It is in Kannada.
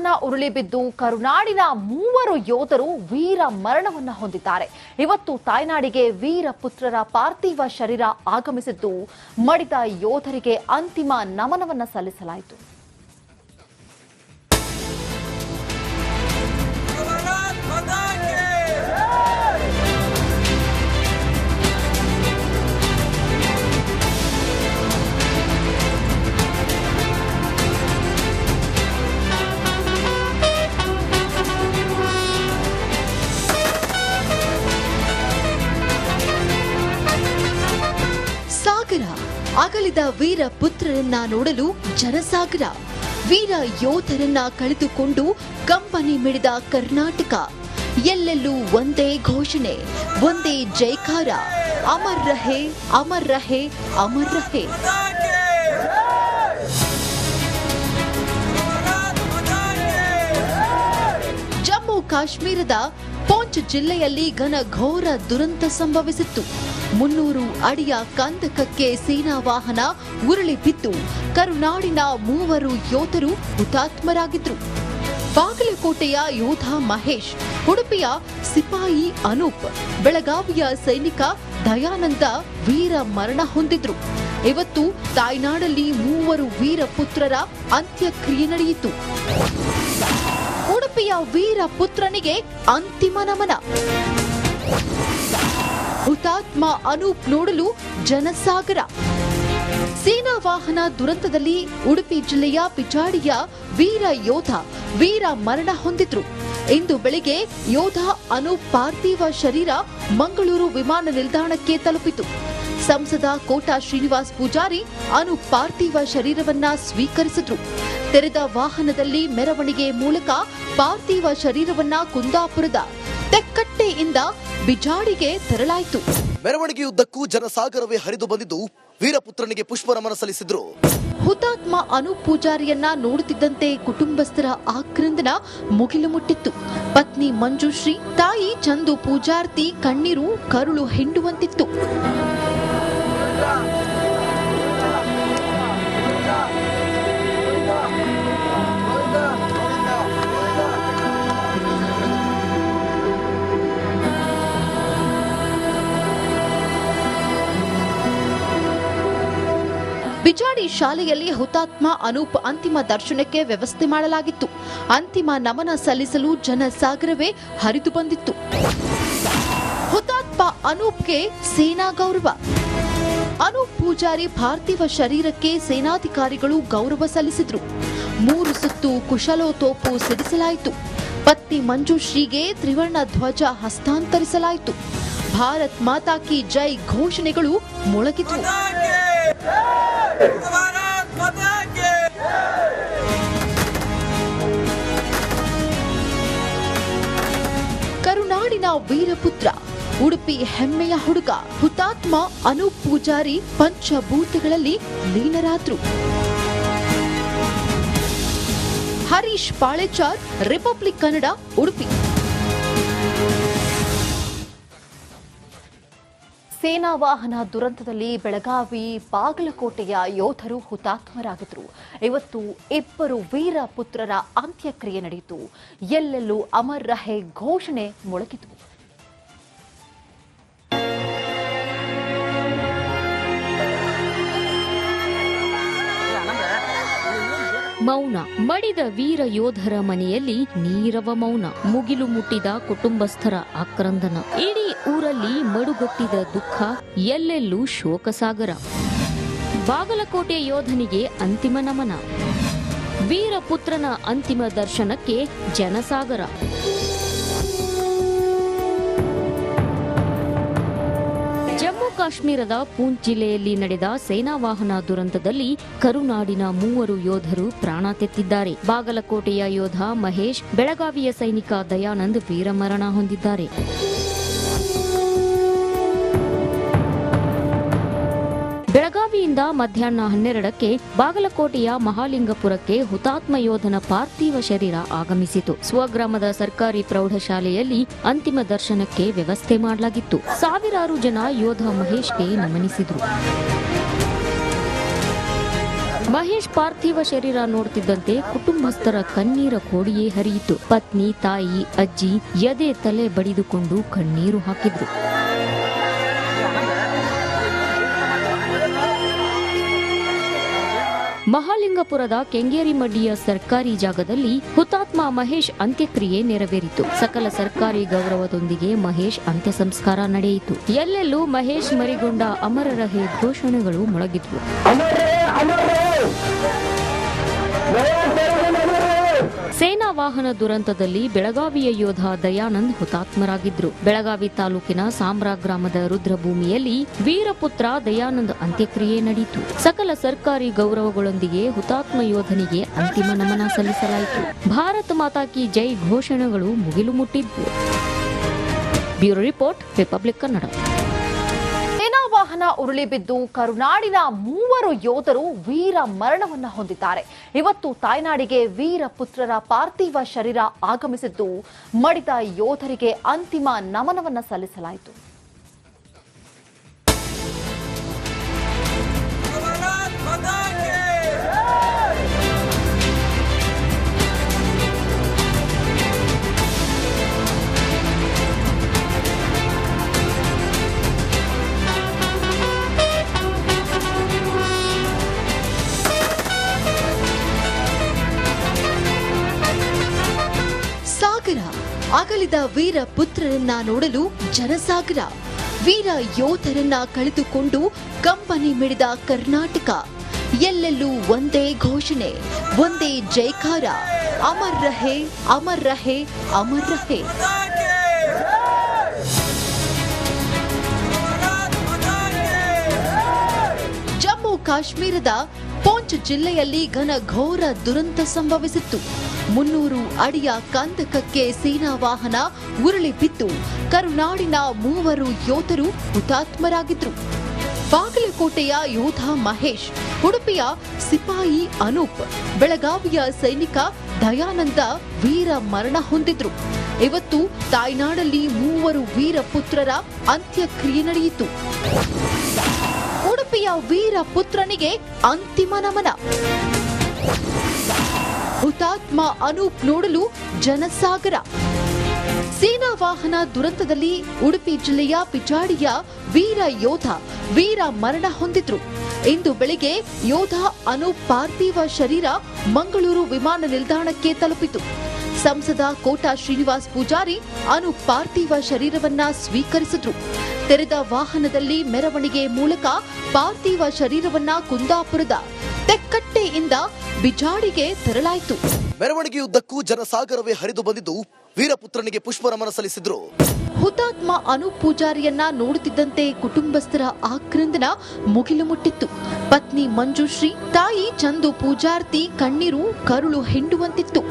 ವಾಹನ ಉರುಳಿ ಬಿದ್ದು ಕರುನಾಡಿನ 3 ಯೋಧರು ವೀರ ಮರಣವನ್ನ ಹೊಂದಿದ್ದಾರೆ. ಇವತ್ತು ತಾಯ್ನಾಡಿಗೆ ವೀರ ಪುತ್ರರ ಪಾರ್ಥಿವ ಶರೀರ ಆಗಮಿಸಿದ್ದು ಮಡಿದ ಯೋಧರಿಗೆ ಅಂತಿಮ ನಮನವನ್ನ ಸಲ್ಲಿಸಲಾಯಿತು. ಅಗಲಿದ ವೀರ ಪುತ್ರರನ್ನ ನೋಡಲು ಜನಸಾಗರ. ವೀರ ಯೋಧರನ್ನ ಕಳೆದುಕೊಂಡು ಕಂಬನಿ ಮಿಡಿದ ಕರ್ನಾಟಕ. ಎಲ್ಲೆಲ್ಲೂ ಒಂದೇ ಘೋಷಣೆ, ಒಂದೇ ಜೈಕಾರ, ಅಮರ್ ರಹೇ, ಅಮರ್ ರಹೇ, ಅಮರ್ ರಹೇ. ಜಮ್ಮು ಕಾಶ್ಮೀರದ ಪೂಂಚ್ ಜಿಲ್ಲೆಯಲ್ಲಿ ಘನಘೋರ ದುರಂತ ಸಂಭವಿಸಿತ್ತು. 300 ಅಡಿಯ ಕಂದಕಕ್ಕೆ ಸೇನಾ ವಾಹನ ಉರುಳಿ ಬಿದ್ದು ಕರುನಾಡಿನ 3 ಯೋಧರು ಹುತಾತ್ಮರಾಗಿದ್ರು. ಬಾಗಲಕೋಟೆಯ ಯೋಧ ಮಹೇಶ್, ಉಡುಪಿಯ ಸಿಪಾಯಿ ಅನೂಪ್, ಬೆಳಗಾವಿಯ ಸೈನಿಕ ದಯಾನಂದ ವೀರ ಮರಣ ಹೊಂದಿದ್ರು. ಇವತ್ತು ತಾಯ್ನಾಡಲ್ಲಿ 3 ವೀರ ಪುತ್ರರ ಅಂತ್ಯಕ್ರಿಯೆ ನಡೆಯಿತು. ಉಡುಪಿಯ ವೀರ ಪುತ್ರನಿಗೆ ಅಂತಿಮ ನಮನ. ಹುತಾತ್ಮ ಅನೂಪ್ ನೋಡಲು ಜನಸಾಗರ. ಸೇನಾ ವಾಹನ ದುರಂತದಲ್ಲಿ ಉಡುಪಿ ಜಿಲ್ಲೆಯ ಪಿಚಾಡಿಯ ವೀರ ಯೋಧ ವೀರ ಮರಣ ಹೊಂದಿದ್ರು. ಇಂದು ಬೆಳಿಗ್ಗೆ ಯೋಧ ಅನೂಪ್ ಪಾರ್ಥಿವ ಶರೀರ ಮಂಗಳೂರು ವಿಮಾನ ನಿಲ್ದಾಣಕ್ಕೆ ತಲುಪಿತು. ಸಂಸದ ಕೋಟಾ ಶ್ರೀನಿವಾಸ್ ಪೂಜಾರಿ ಅನೂಪ್ ಪಾರ್ಥಿವ ಶರೀರವನ್ನ ಸ್ವೀಕರಿಸಿದ್ರು. ತೆರೆದ ವಾಹನದಲ್ಲಿ ಮೆರವಣಿಗೆ ಮೂಲಕ ಪಾರ್ಥಿವ ಶರೀರವನ್ನ ಕುಂದಾಪುರದ ತೆಕ್ಕಟ್ಟೆಯಿಂದ ಬಿಜಾಡಿಗೆ ತರಲಾಯಿತು. ಮೆರವಣಿಗೆಯುದ್ದಕ್ಕೂ ಜನಸಾಗರವೇ ಹರಿದು ಬಂದಿದ್ದು ವೀರಪುತ್ರನಿಗೆ ಪುಷ್ಪ ನಮನ ಸಲ್ಲಿಸಿದ್ರು. ಹುತಾತ್ಮ ಅನೂಪ್ ಪೂಜಾರಿಯನ್ನ ನೋಡುತ್ತಿದ್ದಂತೆ ಕುಟುಂಬಸ್ಥರ ಆಕ್ರಂದನ ಮುಗಿಲು ಮುಟ್ಟಿತ್ತು. ಪತ್ನಿ ಮಂಜುಶ್ರೀ, ತಾಯಿ ಚಂದು ಪೂಜಾರ್ತಿ ಕಣ್ಣೀರು ಕರುಳು ಹಿಂಡುವಂತಿತ್ತು. ಬಿಜಾಡಿ ಶಾಲೆಯಲ್ಲಿ ಹುತಾತ್ಮ ಅನೂಪ್ ಅಂತಿಮ ದರ್ಶನಕ್ಕೆ ವ್ಯವಸ್ಥೆ ಮಾಡಲಾಗಿತ್ತು. ಅಂತಿಮ ನಮನ ಸಲ್ಲಿಸಲು ಜನಸಾಗರವೇ ಹರಿದು ಬಂದಿತ್ತು. ಹುತಾತ್ಮ ಅನೂಪ್ಗೆ ಸೇನಾ ಗೌರವ. ಅನೂಪ್ ಪೂಜಾರಿ ಪಾರ್ಥಿವ ಶರೀರಕ್ಕೆ ಸೇನಾಧಿಕಾರಿಗಳು ಗೌರವ ಸಲ್ಲಿಸಿದ್ರು. 3 ಸುತ್ತು ಕುಶಲೋತೋಪು ಸಿಡಿಸಲಾಯಿತು. ಪತ್ನಿ ಮಂಜುಶ್ರೀಗೆ ತ್ರಿವರ್ಣ ಧ್ವಜ ಹಸ್ತಾಂತರಿಸಲಾಯಿತು. ಭಾರತ್ ಮಾತಾ ಕಿ ಜೈ ಘೋಷಣೆಗಳು ಮೊಳಗಿದ್ವು. ಕರುನಾಡಿನ ವೀರಪುತ್ರ, ಉಡುಪಿ ಹೆಮ್ಮೆಯ ಹುಡುಗ ಹುತಾತ್ಮ ಅನೂಪ್ ಪೂಜಾರಿ ಪಂಚಭೂತಗಳಲ್ಲಿ ಲೀನರಾದ್ರು. ಹರೀಶ್ ಪಾಳೆಚಾರ್, ರಿಪಬ್ಲಿಕ್ ಕನ್ನಡ, ಉಡುಪಿ. ಸೇನಾ ವಾಹನ ದುರಂತದಲ್ಲಿ ಬೆಳಗಾವಿ, ಬಾಗಲಕೋಟೆಯ ಯೋಧರು ಹುತಾತ್ಮರಾಗಿದ್ರು. ಇವತ್ತು 2 ವೀರ ಪುತ್ರರ ಅಂತ್ಯಕ್ರಿಯೆ ನಡೆಯಿತು. ಎಲ್ಲೆಲ್ಲೂ ಅಮರ್ ರಹೇ ಘೋಷಣೆ ಮೊಳಗಿತು. ಮೌನ. ಮಡಿದ ವೀರ ಯೋಧರ ಮನೆಯಲ್ಲಿ ನೀರವ ಮೌನ. ಮುಗಿಲು ಮುಟ್ಟಿದ ಕುಟುಂಬಸ್ಥರ ಆಕ್ರಂದನ. ಇಡೀ ಊರಲ್ಲಿ ಮಡುಗಟ್ಟಿದ ದುಃಖ, ಎಲ್ಲೆಲ್ಲೂ ಶೋಕಸಾಗರ. ಬಾಗಲಕೋಟೆ ಯೋಧನಿಗೆ ಅಂತಿಮ ನಮನ. ವೀರಪುತ್ರನ ಅಂತಿಮ ದರ್ಶನಕ್ಕೆ ಜನಸಾಗರ. ಜಮ್ಮು ಕಾಶ್ಮೀರದ ಪೂಂಚ್ ಜಿಲ್ಲೆಯಲ್ಲಿ ನಡೆದ ಸೇನಾ ವಾಹನ ದುರಂತದಲ್ಲಿ ಕರುನಾಡಿನ 3 ಯೋಧರು ಪ್ರಾಣ ತೆತ್ತಿದ್ದಾರೆ. ಬಾಗಲಕೋಟೆಯ ಯೋಧ ಮಹೇಶ್, ಬೆಳಗಾವಿಯ ಸೈನಿಕ ದಯಾನಂದ್ ವೀರಮರಣ ಹೊಂದಿದ್ದಾರೆ. ಬೆಳಗಾವಿಯಿಂದ ಮಧ್ಯಾಹ್ನ 12ಕ್ಕೆ ಬಾಗಲಕೋಟೆಯ ಮಹಾಲಿಂಗಪುರಕ್ಕೆ ಹುತಾತ್ಮ ಯೋಧನ ಪಾರ್ಥಿವ ಶರೀರ ಆಗಮಿಸಿತು. ಸ್ವಗ್ರಾಮದ ಸರ್ಕಾರಿ ಪ್ರೌಢಶಾಲೆಯಲ್ಲಿ ಅಂತಿಮ ದರ್ಶನಕ್ಕೆ ವ್ಯವಸ್ಥೆ ಮಾಡಲಾಗಿತ್ತು. ಸಾವಿರಾರು ಜನ ಯೋಧ ಮಹೇಶ್ಗೆ ನಮನಿಸಿದರು. ಮಹೇಶ್ ಪಾರ್ಥಿವ ಶರೀರ ನೋಡುತ್ತಿದ್ದಂತೆ ಕುಟುಂಬಸ್ಥರ ಕಣ್ಣೀರ ಕೋಡಿಯೇ ಹರಿಯಿತು. ಪತ್ನಿ, ತಾಯಿ, ಅಜ್ಜಿ ಎದೆ ತಲೆ ಬಡಿದುಕೊಂಡು ಕಣ್ಣೀರು ಹಾಕಿದ್ರು. ಮಹಾಲಿಂಗಪುರದ ಕೆಂಗೇರಿಮಡ್ಡಿಯ ಸರ್ಕಾರಿ ಜಾಗದಲ್ಲಿ ಹುತಾತ್ಮ ಮಹೇಶ್ ಅಂತ್ಯಕ್ರಿಯೆ ನೆರವೇರಿತು. ಸಕಲ ಸರ್ಕಾರಿ ಗೌರವದೊಂದಿಗೆ ಮಹೇಶ್ ಅಂತ್ಯ ಸಂಸ್ಕಾರ ನಡೆಯಿತು. ಎಲ್ಲೆಲ್ಲೂ ಮಹೇಶ್ ಮರಿಗೊಂಡ ಅಮರ ರಹೇ ಘೋಷಣೆಗಳು ಮೊಳಗಿದ್ವು. ಸೇನಾ ವಾಹನ ದುರಂತದಲ್ಲಿ ಬೆಳಗಾವಿಯ ಯೋಧ ದಯಾನಂದ್ ಹುತಾತ್ಮರಾಗಿದ್ರು. ಬೆಳಗಾವಿ ತಾಲೂಕಿನ ಸಾಂಬ್ರಾ ಗ್ರಾಮದ ರುದ್ರಭೂಮಿಯಲ್ಲಿ ವೀರಪುತ್ರ ದಯಾನಂದ್ ಅಂತ್ಯಕ್ರಿಯೆ ನಡೆಯಿತು. ಸಕಲ ಸರ್ಕಾರಿ ಗೌರವಗಳೊಂದಿಗೆ ಹುತಾತ್ಮ ಯೋಧನಿಗೆ ಅಂತಿಮ ನಮನ ಸಲ್ಲಿಸಲಾಯಿತು. ಭಾರತ ಮಾತಾ ಕಿ ಜೈ ಘೋಷಣೆಗಳು ಮುಗಿಲು ಮುಟ್ಟಿದ್ವು. Bureau report, Republic Kannada. ವಾಹನ ಉರುಳಿ ಬಿದ್ದು ಕರುನಾಡಿನ 3 ಯೋಧರು ವೀರ ಮರಣವನ್ನ ಹೊಂದಿದ್ದಾರೆ. ಇವತ್ತು ತಾಯ್ನಾಡಿಗೆ ವೀರ ಪುತ್ರರ ಪಾರ್ಥಿವ ಶರೀರ ಆಗಮಿಸಿದ್ದು ಮಡಿದ ಯೋಧರಿಗೆ ಅಂತಿಮ ನಮನವನ್ನ ಸಲ್ಲಿಸಲಾಯಿತು. ಅಗಲಿದ ವೀರ ಪುತ್ರರನ್ನ ನೋಡಲು ಜನಸಾಗರ. ವೀರ ಯೋಧರನ್ನ ಕಳೆದುಕೊಂಡು ಕಂಬನಿ ಮಿಡಿದ ಕರ್ನಾಟಕ. ಎಲ್ಲೆಲ್ಲೂ ಒಂದೇ ಘೋಷಣೆ, ಒಂದೇ ಜೈಕಾರ. ಅಮರ್ ರಹೇ, ಅಮರ್ ರಹೇ, ಅಮರ್ ರಹೇ. ಜಮ್ಮು ಕಾಶ್ಮೀರದ ಪೂಂಚ್ ಜಿಲ್ಲೆಯಲ್ಲಿ ಘನಘೋರ ದುರಂತ ಸಂಭವಿಸಿತ್ತು. 300 ಅಡಿಯ ಕಂದಕಕ್ಕೆ ಸೇನಾ ವಾಹನ ಉರುಳಿ ಬಿದ್ದು ಕರುನಾಡಿನ 3 ಯೋಧರು ಹುತಾತ್ಮರಾಗಿದ್ರು. ಬಾಗಲಕೋಟೆಯ ಯೋಧ ಮಹೇಶ್, ಉಡುಪಿಯ ಸಿಪಾಯಿ ಅನೂಪ್, ಬೆಳಗಾವಿಯ ಸೈನಿಕ ದಯಾನಂದ ವೀರ ಮರಣ ಹೊಂದಿದ್ರು. ಇವತ್ತು ತಾಯ್ನಾಡಲ್ಲಿ 3 ವೀರ ಪುತ್ರರ ಅಂತ್ಯಕ್ರಿಯೆ ನಡೆಯಿತು. ಉಡುಪಿಯ ವೀರ ಪುತ್ರನಿಗೆ ಅಂತಿಮ ನಮನ. ಹುತಾತ್ಮ ಅನೂಪ್ ನೋಡಲು ಜನಸಾಗರ. ಸೇನಾ ವಾಹನ ದುರಂತದಲ್ಲಿ ಉಡುಪಿ ಜಿಲ್ಲೆಯ ಪಿಚಾಡಿಯ ವೀರ ಯೋಧ ವೀರ ಮರಣ ಹೊಂದಿದ್ರು. ಇಂದು ಬೆಳಿಗ್ಗೆ ಯೋಧ ಅನೂಪ್ ಪಾರ್ಥಿವ ಶರೀರ ಮಂಗಳೂರು ವಿಮಾನ ನಿಲ್ದಾಣಕ್ಕೆ ತಲುಪಿತು. ಸಂಸದ ಕೋಟಾ ಶ್ರೀನಿವಾಸ್ ಪೂಜಾರಿ ಅನೂಪ್ ಪಾರ್ಥಿವ ಶರೀರವನ್ನ ಸ್ವೀಕರಿಸಿದ್ರು. ತೆರೆದ ವಾಹನದಲ್ಲಿ ಮೆರವಣಿಗೆ ಮೂಲಕ ಪಾರ್ಥಿವ ಶರೀರವನ್ನ ಕುಂದಾಪುರದ ತೆಕ್ಕಟ್ಟೆಯಿಂದ ಬಿಜಾಡಿಗೆ ತರಲಾಯಿತು. ಮೆರವಣಿಗೆಯುದ್ದಕ್ಕೂ ಜನಸಾಗರವೇ ಹರಿದು ಬಂದಿದ್ದು ವೀರಪುತ್ರನಿಗೆ ಪುಷ್ಪನಮನ ಸಲ್ಲಿಸಿದ್ರು. ಹುತಾತ್ಮ ಅನೂಪ್ ಪೂಜಾರಿಯನ್ನ ನೋಡುತ್ತಿದ್ದಂತೆ ಕುಟುಂಬಸ್ಥರ ಆಕ್ರಂದನ ಮುಗಿಲು ಮುಟ್ಟಿತ್ತು. ಪತ್ನಿ ಮಂಜುಶ್ರೀ, ತಾಯಿ ಚಂದು ಪೂಜಾರ್ತಿ ಕಣ್ಣೀರು ಕರುಳು ಹಿಂಡುವಂತಿತ್ತು.